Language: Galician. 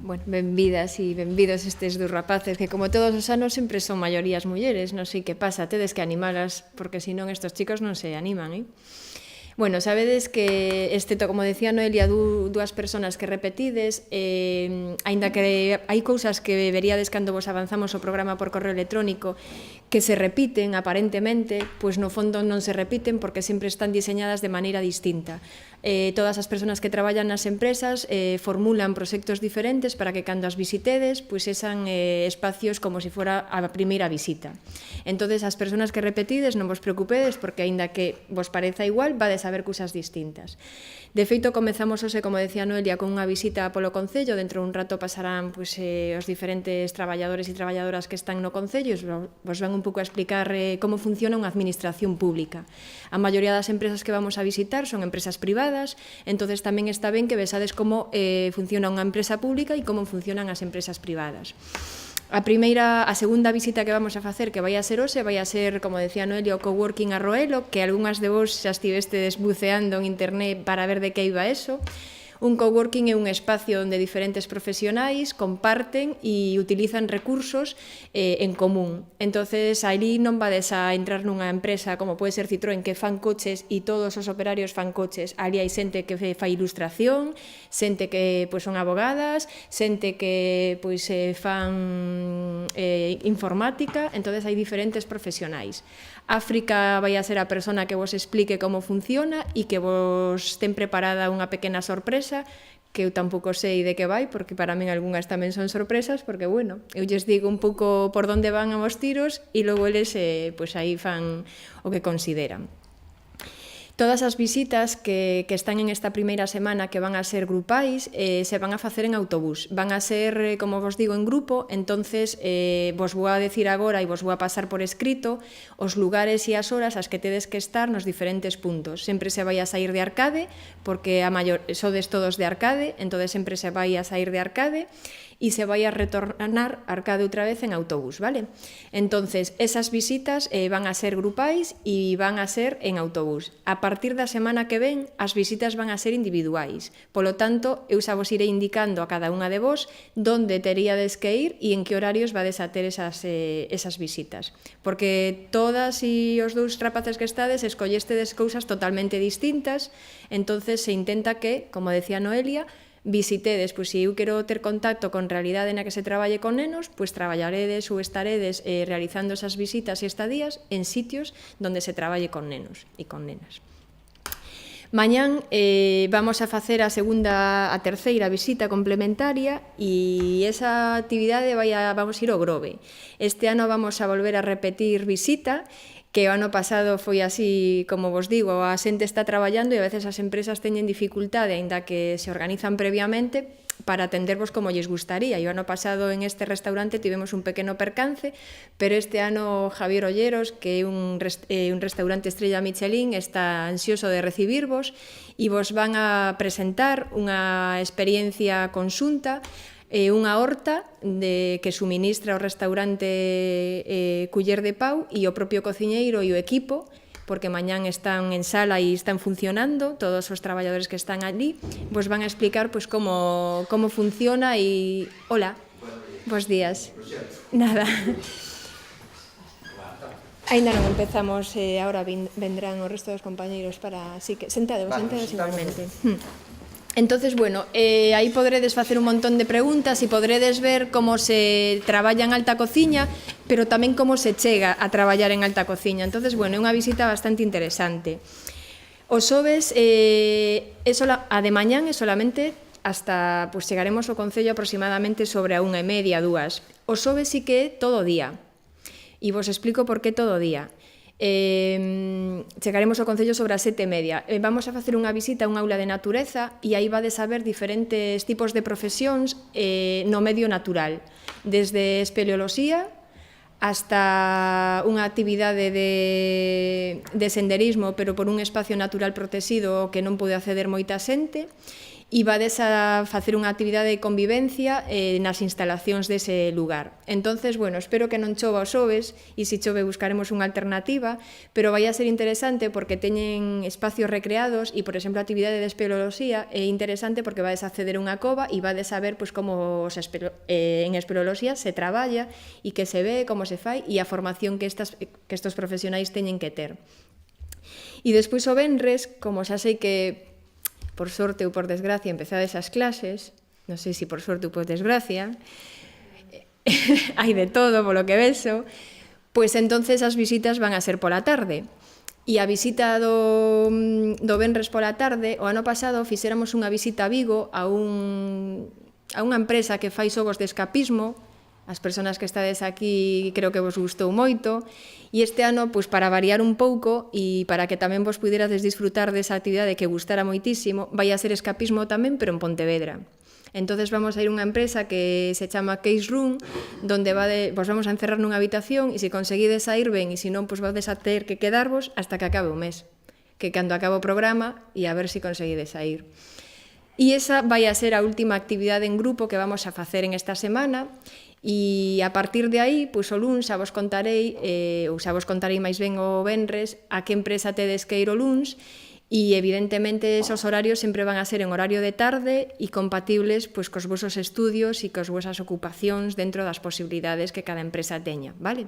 bueno, benvidas e benvidos estes dos rapaces que como todos os anos sempre son maiorías mulleres, non sei que pasa, tedes que animalas porque senón estos chicos non se animan, Bueno, sabedes que, excepto, como decía Noelia, dúas persoas que repetides, aínda que hai cousas que veríades cando vos avanzamos o programa por correo electrónico que se repiten aparentemente, pois no fondo non se repiten porque sempre están diseñadas de maneira distinta. Todas as persoas que traballan nas empresas formulan proxectos diferentes para que cando as visitedes, pois sean espacios como se fora a primeira visita. Entón, as persoas que repetides non vos preocupedes porque aínda que vos pareza igual, vades a ver cousas distintas. De feito, comezamos hoxe, como decía Noelia, con unha visita polo Concello. Dentro dun rato pasarán os diferentes traballadores e traballadoras que están no Concello e vos van un pouco a explicar como funciona unha administración pública. A maioría das empresas que vamos a visitar son empresas privadas, entonces tamén está ben que vesades como funciona unha empresa pública e como funcionan as empresas privadas. A segunda visita que vamos a facer, que vai a ser hoxe, vai a ser, como decía Noelia, o coworking a Roelo, que algunhas de vos xa estivestes buceando en internet para ver de que iba eso. Un coworking é un espacio onde diferentes profesionais comparten e utilizan recursos en común. Entonces, ali non vades a entrar nunha empresa como pode ser Citroën, que fan coches e todos os operarios fan coches. Ali hai xente que fai ilustración, xente que son abogadas, xente que fan informática, entonces hai diferentes profesionais. África vai a ser a persona que vos explique como funciona e que vos ten preparada unha pequena sorpresa que eu tampouco sei de que vai, porque para min algunhas tamén son sorpresas, porque, bueno, eu lles digo un pouco por onde van os tiros e logo eles, aí fan o que consideran. Todas as visitas que están en esta primeira semana que van a ser grupais se van a facer en autobús. Van a ser, como vos digo, en grupo, entonces vos vou a decir agora e vos vou a pasar por escrito os lugares e as horas as que tedes que estar nos diferentes puntos. Sempre se vai a sair de Arcade, porque sodes todos de Arcade, entonces sempre se vai a sair de Arcade e se vai a retornar a Arcade outra vez en autobús, vale? Entonces, esas visitas van a ser grupais e van a ser en autobús. A partir da semana que ven, as visitas van a ser individuais. Polo tanto, eu xa vos irei indicando a cada unha de vos onde teríades que ir e en que horarios vades a ter esas visitas. Porque todas e os dous rapaces que estades escollestedes cousas totalmente distintas, entonces se intenta que, como decía Noelia, visitedes, pois se eu quero ter contacto con realidade na que se traballe con nenos, pois traballaredes ou estaredes realizando esas visitas e estadías en sitios onde se traballe con nenos e con nenas. Mañán vamos a facer a terceira visita complementaria e esa actividade vamos ir ao Grove. Este ano vamos a volver a repetir visita, que o ano pasado foi así, como vos digo, a xente está traballando e a veces as empresas teñen dificultade, aínda que se organizan previamente, para atendervos como lles gustaría. E o ano pasado en este restaurante tivemos un pequeno percance, pero este ano Javier Olleros, que é un restaurante estrella Michelin, está ansioso de recibirvos e vos van a presentar unha experiencia conxunta, unha horta que suministra o restaurante Culler de Pau e o propio cociñeiro e o equipo, porque mañán están en sala e están funcionando, todos os traballadores que están allí, vos van a explicar como funciona e... Hola, bos días. Nada. Ainda non empezamos, agora vendrán o resto dos compañeiros para... Así que sentados igualmente. Entonces, bueno, aí podredes facer un montón de preguntas e podredes ver como se traballa en alta cociña, pero tamén como se chega a traballar en alta cociña. Entonces, bueno, é unha visita bastante interesante. Os xoves, a de mañán é solamente hasta, pois chegaremos ao Concello aproximadamente sobre a 1:30, 2. Os xoves sí que é todo o día. E vos explico por que todo o día. Chegaremos ao Concello sobre as 7:30. Vamos a facer unha visita a un aula de natureza e aí vades a ver diferentes tipos de profesións no medio natural, desde espeleoloxía hasta unha actividade de senderismo, pero por un espacio natural protegido que non pode acceder moita xente, e vades a facer unha actividade de convivencia nas instalacións dese lugar. Entonces, bueno, espero que non chova os xoves, e se chove buscaremos unha alternativa, pero vai a ser interesante porque teñen espacios recreados e, por exemplo, a actividade de espeleoloxía é interesante porque vades a acceder a unha cova e vades a ver como en espeleoloxía se traballa e que se ve, como se fai e a formación que estos profesionais teñen que ter. E despois o venres, como xa sei que por sorte ou por desgracia empezades as clases, non sei se por sorte ou por desgracia, hai de todo polo que vexo, pois entonces as visitas van a ser pola tarde. E a visita do venres pola tarde, o ano pasado fixéramos unha visita a Vigo a unha empresa que fai xogos de escapismo. As persoas que estades aquí creo que vos gustou moito, e este ano, pois, para variar un pouco e para que tamén vos puderades disfrutar desa actividade que gustara moitísimo, vai a ser escapismo tamén, pero en Pontevedra. Entonces vamos a ir a unha empresa que se chama Case Room, donde vos vamos a encerrar nunha habitación e se conseguides sair ben e se non, pois vades a ter que quedarvos hasta que acabe o mes, que cando acabe o programa e a ver se conseguides sair. E esa vai a ser a última actividade en grupo que vamos a facer en esta semana. E a partir de aí, pois o luns xa vos contarei, ou xa vos contarei máis ben o venres, a que empresa tedes que ir o luns, e evidentemente esos horarios sempre van a ser en horario de tarde e compatibles pois cos vosos estudios e cos vosas ocupacións dentro das posibilidades que cada empresa teña, vale?